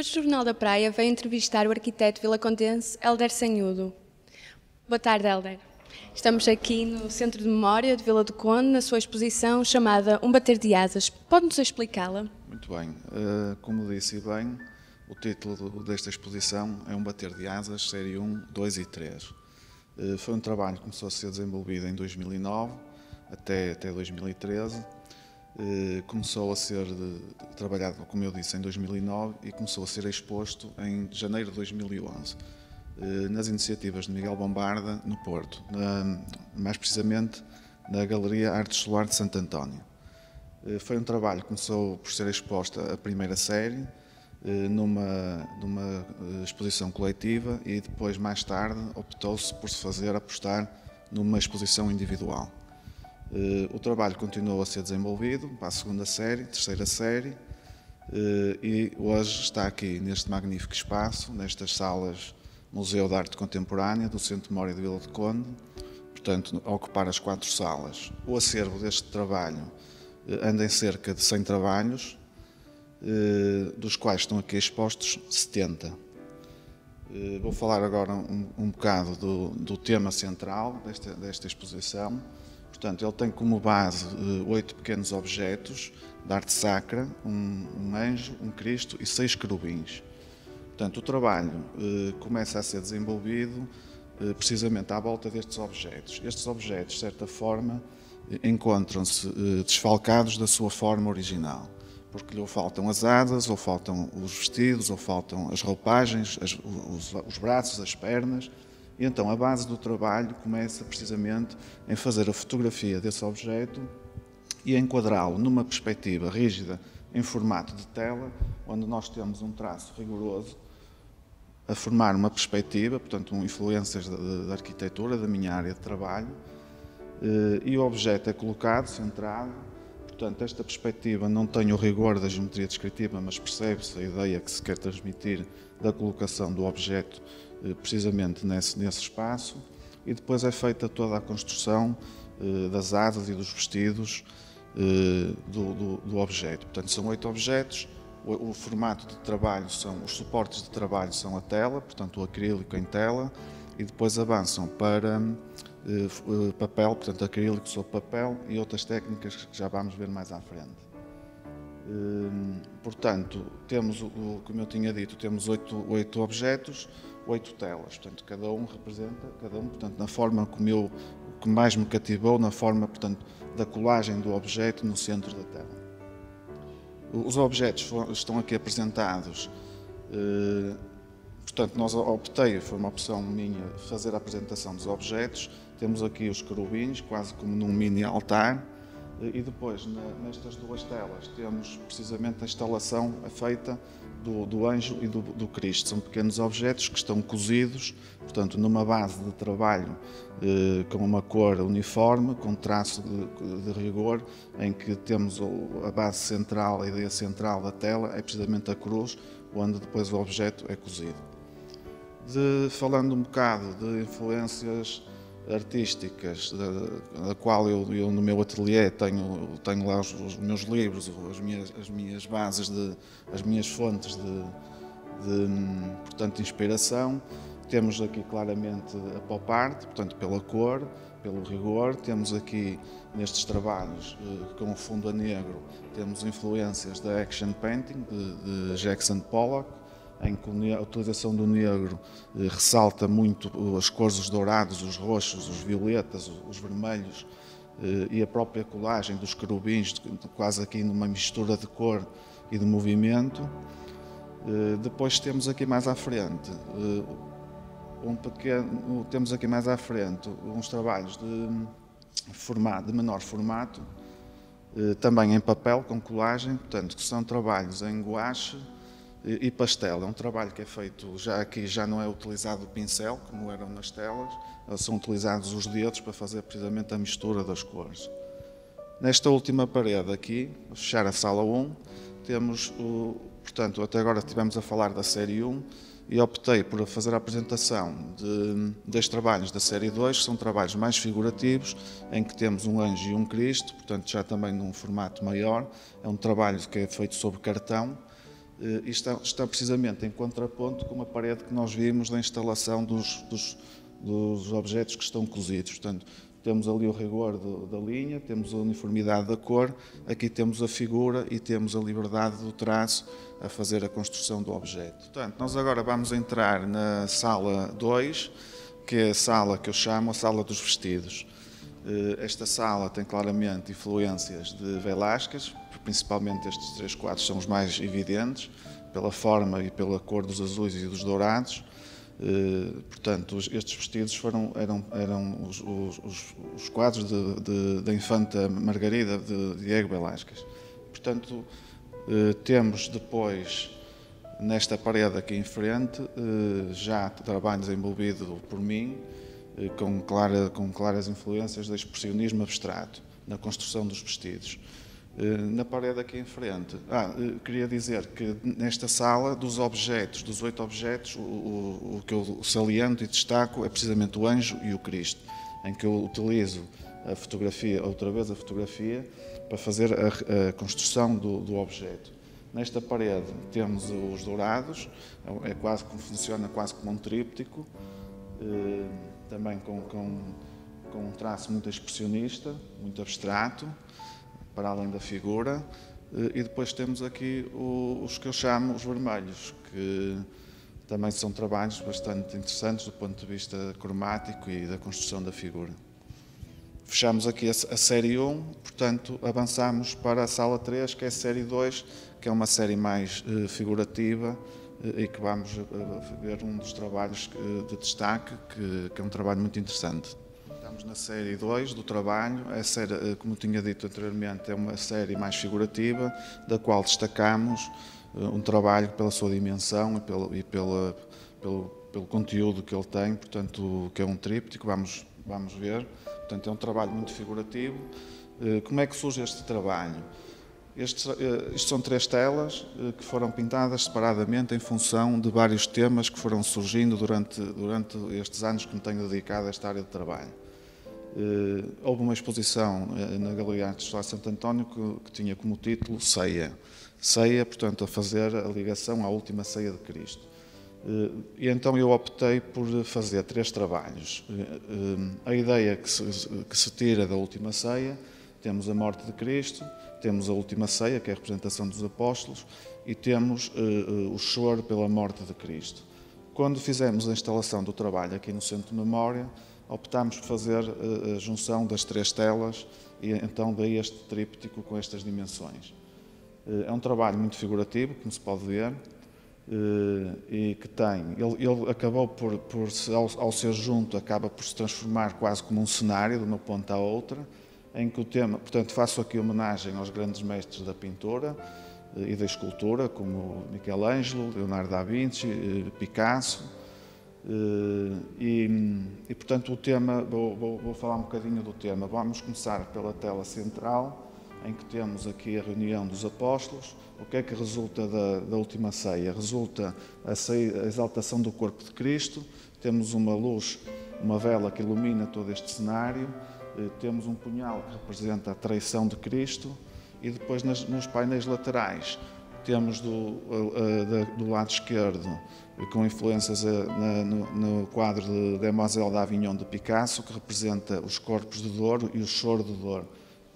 Hoje o Jornal da Praia veio entrevistar o arquiteto vilacondense Hélder Sanhudo. Boa tarde, Hélder. Estamos aqui no Centro de Memória de Vila do Conde, na sua exposição chamada Um Bater de Asas. Pode-nos explicá-la? Muito bem. Como disse bem, o título desta exposição é Um Bater de Asas, série 1, 2 e 3. Foi um trabalho que começou a ser desenvolvido em 2009 até 2013. Começou a ser trabalhado, como eu disse, em 2009 e começou a ser exposto em janeiro de 2011, nas iniciativas de Miguel Bombarda, no Porto, mais precisamente na Galeria Arte Solar de Santo António. Foi um trabalho que começou por ser exposta a primeira série, numa exposição coletiva, e depois, mais tarde, optou-se por se apostar numa exposição individual. O trabalho continuou a ser desenvolvido para a segunda série, terceira série, e hoje está aqui neste magnífico espaço, nestas salas Museu de Arte Contemporânea do Centro de Memória de Vila do Conde, portanto, a ocupar as 4 salas. O acervo deste trabalho anda em cerca de 100 trabalhos, dos quais estão aqui expostos 70. Vou falar agora um bocado do tema central desta exposição. Portanto, ele tem como base 8 pequenos objetos de arte sacra, um anjo, um Cristo e 6 querubins. Portanto, o trabalho começa a ser desenvolvido precisamente à volta destes objetos. Estes objetos, de certa forma, encontram-se desfalcados da sua forma original, porque lhe faltam as asas, ou faltam os vestidos, ou faltam as roupagens, os braços, as pernas. E então a base do trabalho começa precisamente em fazer a fotografia desse objeto e enquadrá-lo numa perspectiva rígida em formato de tela, onde nós temos um traço rigoroso a formar uma perspectiva, portanto, influências da arquitetura, da minha área de trabalho, e o objeto é colocado, centrado. Portanto, esta perspectiva não tem o rigor da geometria descritiva, mas percebe-se a ideia que se quer transmitir da colocação do objeto precisamente nesse espaço, e depois é feita toda a construção das asas e dos vestidos do objeto. Portanto, são 8 objetos. O formato de trabalho os suportes de trabalho são a tela, portanto o acrílico em tela, e depois avançam para papel, portanto acrílico sobre papel e outras técnicas que já vamos ver mais à frente. Portanto, temos, como eu tinha dito, temos 8 objetos, 8 telas, portanto cada um representa, portanto, na forma o que mais me cativou, na forma, portanto, da colagem do objeto no centro da tela. Os objetos estão aqui apresentados, portanto, foi uma opção minha fazer a apresentação dos objetos. Temos aqui os querubins, quase como num mini altar, e depois, nestas 2 telas, temos precisamente a instalação feita do anjo e do Cristo. São pequenos objetos que estão cozidos, portanto, numa base de trabalho com uma cor uniforme, com traço de rigor, em que temos a base central, a ideia central da tela, é precisamente a cruz, onde depois o objeto é cozido. Falando um bocado de influências artísticas, da qual eu no meu ateliê tenho lá os meus livros, as minhas bases, as minhas fontes portanto, de inspiração. Temos aqui claramente a pop art, portanto, pela cor, pelo rigor. Temos aqui nestes trabalhos com o fundo a negro, temos influências da action painting de Jackson Pollock, em que a utilização do negro ressalta muito as cores, os dourados, os roxos, os violetas, os vermelhos, e a própria colagem dos querubins, quase aqui numa mistura de cor e de movimento. Depois temos aqui mais à frente uns trabalhos de menor formato, também em papel com colagem, portanto, que são trabalhos em guache e pastel. É um trabalho que é feito, já não é utilizado o pincel, como eram nas telas, são utilizados os dedos para fazer precisamente a mistura das cores. Nesta última parede aqui, a fechar a sala 1, temos, portanto, até agora estivemos a falar da série 1, e optei por fazer a apresentação dos trabalhos da série 2, que são trabalhos mais figurativos, em que temos um anjo e um Cristo, portanto já também num formato maior. É um trabalho que é feito sobre cartão, e está precisamente em contraponto com uma parede que nós vimos da instalação dos objetos que estão cozidos. Portanto, temos ali o rigor da linha, temos a uniformidade da cor, aqui temos a figura e temos a liberdade do traço a fazer a construção do objeto. Portanto, nós agora vamos entrar na sala 2, que é a sala que eu chamo a sala dos vestidos. Esta sala tem claramente influências de Velázquez, principalmente estes 3 quadros são os mais evidentes, pela forma e pela cor dos azuis e dos dourados. Portanto, estes vestidos eram os quadros da Infanta Margarida de Diego Velázquez. Portanto, temos depois, nesta parede aqui em frente, já trabalho desenvolvido por mim, com claras influências do expressionismo abstrato na construção dos vestidos. Na parede aqui em frente, queria dizer que nesta sala, dos 8 objetos, o que eu saliento e destaco é precisamente o anjo e o Cristo, em que eu utilizo a fotografia, outra vez a fotografia, para fazer a construção do objeto. Nesta parede temos os dourados, funciona quase como um tríptico, também com um traço muito expressionista, muito abstrato, para além da figura, e depois temos aqui os que eu chamo os vermelhos, que também são trabalhos bastante interessantes do ponto de vista cromático e da construção da figura. Fechamos aqui a série 1, portanto avançamos para a sala 3, que é a série 2, que é uma série mais figurativa e que vamos ver um dos trabalhos de destaque, que é um trabalho muito interessante. Estamos na série 2 do trabalho. A série, como tinha dito anteriormente, é uma série mais figurativa, da qual destacamos um trabalho pela sua dimensão e pelo conteúdo que ele tem, portanto, que é um tríptico, vamos ver. Portanto, é um trabalho muito figurativo. Como é que surge este trabalho? Isto são 3 telas que foram pintadas separadamente em função de vários temas que foram surgindo durante estes anos que me tenho dedicado a esta área de trabalho. Houve uma exposição na Galeria de Arte História de Santo António que tinha como título Ceia. Ceia, portanto, a fazer a ligação à última ceia de Cristo. E então eu optei por fazer 3 trabalhos. A ideia que se tira da última ceia, temos a morte de Cristo, temos a última ceia, que é a representação dos apóstolos, e temos o choro pela morte de Cristo. Quando fizemos a instalação do trabalho aqui no Centro de Memória, optámos por fazer a junção das 3 telas e então daí este tríptico com estas dimensões. É um trabalho muito figurativo, como se pode ver, e que ele acabou ao ser junto, acaba por se transformar quase como um cenário de uma ponta à outra, em que o tema, portanto, faço aqui homenagem aos grandes mestres da pintura e da escultura, como Michelangelo, Leonardo da Vinci, Picasso, e portanto o tema, vou falar um bocadinho do tema. Vamos começar pela tela central, em que temos aqui a reunião dos apóstolos. O que é que resulta da última ceia? Resulta a exaltação do corpo de Cristo, temos uma luz, uma vela que ilumina todo este cenário, temos um punhal que representa a traição de Cristo, e depois nos painéis laterais temos do lado esquerdo, com influências no quadro de Demoiselle d'Avignon de Picasso, que representa os corpos de dor e o choro de dor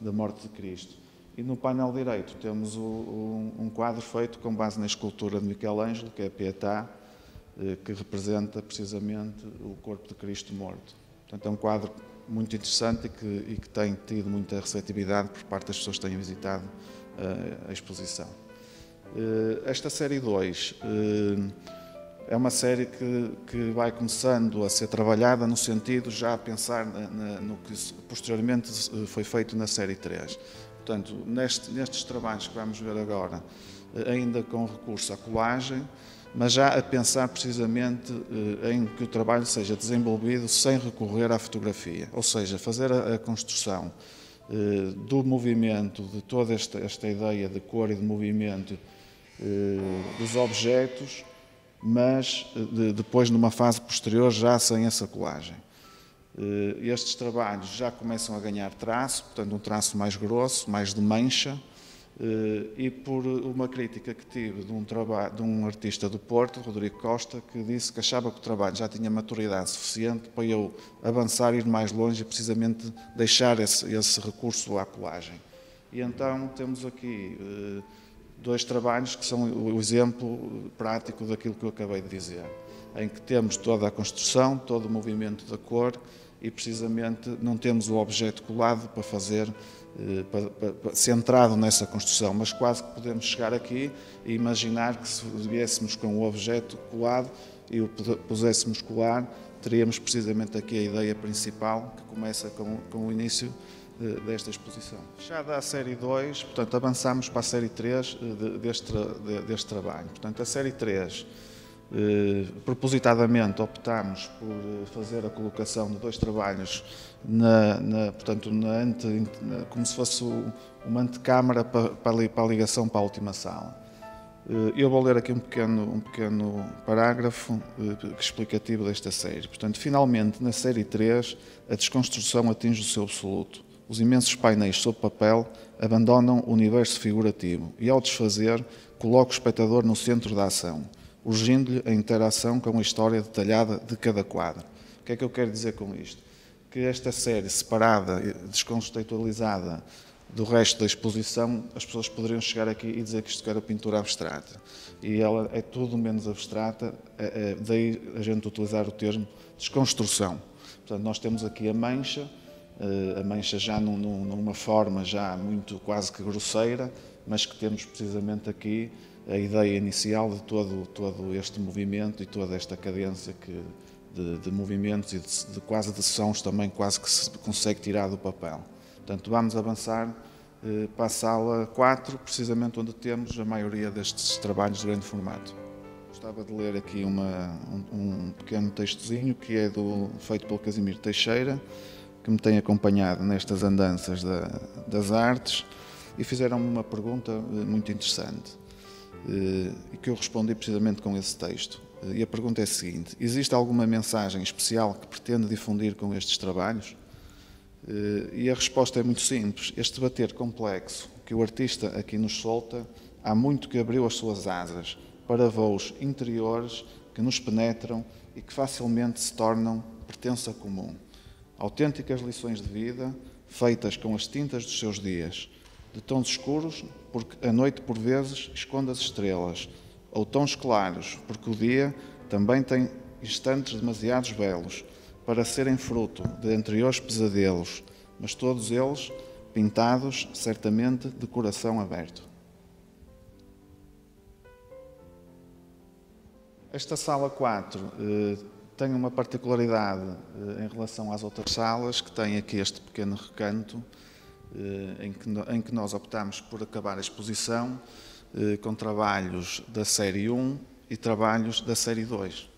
da morte de Cristo. E no painel direito temos um quadro feito com base na escultura de Michelangelo, que é a Pietà, que representa precisamente o corpo de Cristo morto. Portanto, é um quadro muito interessante e que tem tido muita receptividade por parte das pessoas que têm visitado a exposição. Esta série 2 é uma série que vai começando a ser trabalhada no sentido já a pensar no que posteriormente foi feito na série 3. Portanto, nestes trabalhos que vamos ver agora, ainda com recurso à colagem, mas já a pensar precisamente em que o trabalho seja desenvolvido sem recorrer à fotografia, ou seja, fazer a construção do movimento, de toda esta ideia de cor e de movimento dos objetos, mas depois numa fase posterior já sem essa colagem. Estes trabalhos já começam a ganhar traço, portanto um traço mais grosso, mais de mancha, e por uma crítica que tive de um artista do Porto, Rodrigo Costa, que disse que achava que o trabalho já tinha maturidade suficiente para eu avançar e ir mais longe e precisamente deixar esse recurso à colagem. E então temos aqui dois trabalhos que são o exemplo prático daquilo que eu acabei de dizer, em que temos toda a construção, todo o movimento da cor e precisamente não temos o objeto colado para fazer, centrado nessa construção, mas quase que podemos chegar aqui e imaginar que se viéssemos com o objeto colado e o puséssemos colar, teríamos precisamente aqui a ideia principal que começa com o início desta exposição. Fechada a série 2, portanto avançamos para a série 3 deste trabalho. Portanto, a série 3, propositadamente optámos por fazer a colocação de dois trabalhos como se fosse uma antecâmara para a ligação para a última sala. Eu vou ler aqui um pequeno parágrafo explicativo desta série. Portanto, finalmente, na série 3, a desconstrução atinge o seu absoluto. Os imensos painéis sob papel abandonam o universo figurativo e, ao desfazer, coloca o espectador no centro da ação, urgindo-lhe a interação com a história detalhada de cada quadro. O que é que eu quero dizer com isto? Que esta série separada, descontextualizada do resto da exposição, as pessoas poderiam chegar aqui e dizer que isto era pintura abstrata. E ela é tudo menos abstrata, daí a gente utilizar o termo desconstrução. Portanto, nós temos aqui a mancha já numa forma já muito quase que grosseira, mas que temos precisamente aqui a ideia inicial de todo este movimento e toda esta cadência de movimentos e quase de sons também quase que se consegue tirar do papel. Portanto, vamos avançar para a sala 4, precisamente onde temos a maioria destes trabalhos de grande formato. Gostava de ler aqui um pequeno textozinho que é feito pelo Casimiro Teixeira, que me tem acompanhado nestas andanças das artes, e fizeram-me uma pergunta muito interessante e que eu respondi precisamente com esse texto. E a pergunta é a seguinte: existe alguma mensagem especial que pretende difundir com estes trabalhos? E a resposta é muito simples. Este bater complexo que o artista aqui nos solta, há muito que abriu as suas asas para voos interiores que nos penetram e que facilmente se tornam pertença comum. Autênticas lições de vida, feitas com as tintas dos seus dias, de tons escuros, porque a noite por vezes esconde as estrelas, ou tons claros, porque o dia também tem instantes demasiados belos, para serem fruto de anteriores pesadelos, mas todos eles pintados, certamente, de coração aberto. Esta sala 4 tem uma particularidade em relação às outras salas, que tem aqui este pequeno recanto, em que nós optamos por acabar a exposição com trabalhos da série 1 e trabalhos da série 2.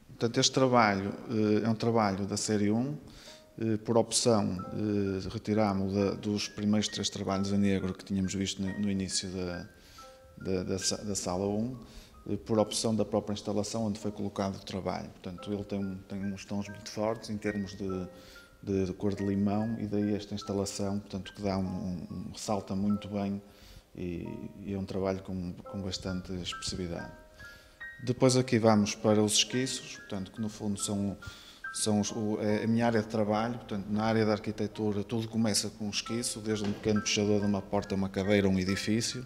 Portanto, este trabalho é um trabalho da série 1, por opção retirámos dos primeiros 3 trabalhos a negro que tínhamos visto no início da sala 1, por opção da própria instalação onde foi colocado o trabalho. Portanto, ele tem uns tons muito fortes em termos de cor de limão, e daí esta instalação, portanto, que dá ressalta muito bem e é um trabalho com bastante expressividade. Depois aqui vamos para os esquiços, portanto, que no fundo é a minha área de trabalho. Portanto, na área da arquitetura tudo começa com um esquiço, desde um pequeno puxador de uma porta, uma cadeira, um edifício,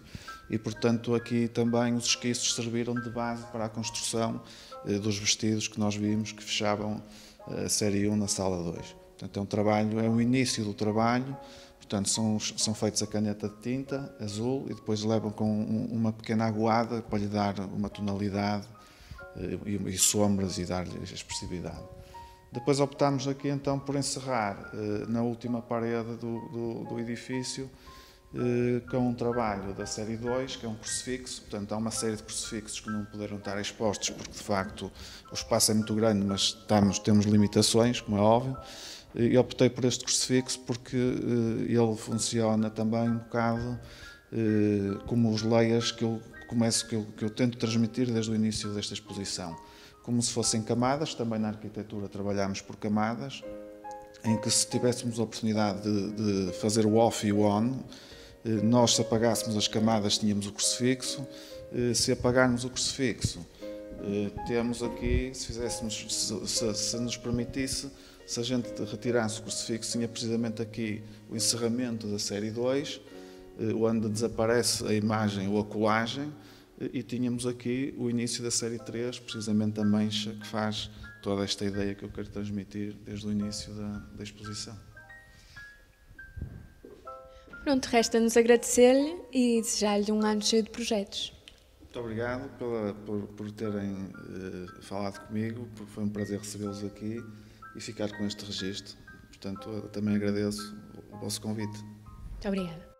e portanto aqui também os esquiços serviram de base para a construção dos vestidos que nós vimos que fechavam a série 1 na sala 2. Portanto, é o início do trabalho. Portanto, são feitos a caneta de tinta azul e depois levam com uma pequena aguada para lhe dar uma tonalidade e sombras e dar-lhe expressividade. Depois optámos aqui então por encerrar na última parede do edifício com um trabalho da série 2, que é um crucifixo. Portanto, há uma série de crucifixos que não puderam estar expostos porque de facto o espaço é muito grande, mas temos limitações, como é óbvio. E optei por este crucifixo porque ele funciona também um bocado como os layers que eu tento transmitir desde o início desta exposição. Como se fossem camadas, também na arquitetura trabalhamos por camadas, em que se tivéssemos a oportunidade de fazer o off e o on, nós se apagássemos as camadas tínhamos o crucifixo, se apagarmos o crucifixo temos aqui, se fizéssemos, se nos permitisse, se a gente retirasse o crucifixo, tinha precisamente aqui o encerramento da série 2, onde desaparece a imagem ou a colagem, e tínhamos aqui o início da série 3, precisamente a mancha que faz toda esta ideia que eu quero transmitir desde o início da exposição. Pronto, resta-nos agradecer-lhe e desejar-lhe um ano cheio de projetos. Muito obrigado por terem falado comigo, porque foi um prazer recebê-los aqui e ficar com este registro. Portanto, eu também agradeço o vosso convite. Muito obrigada.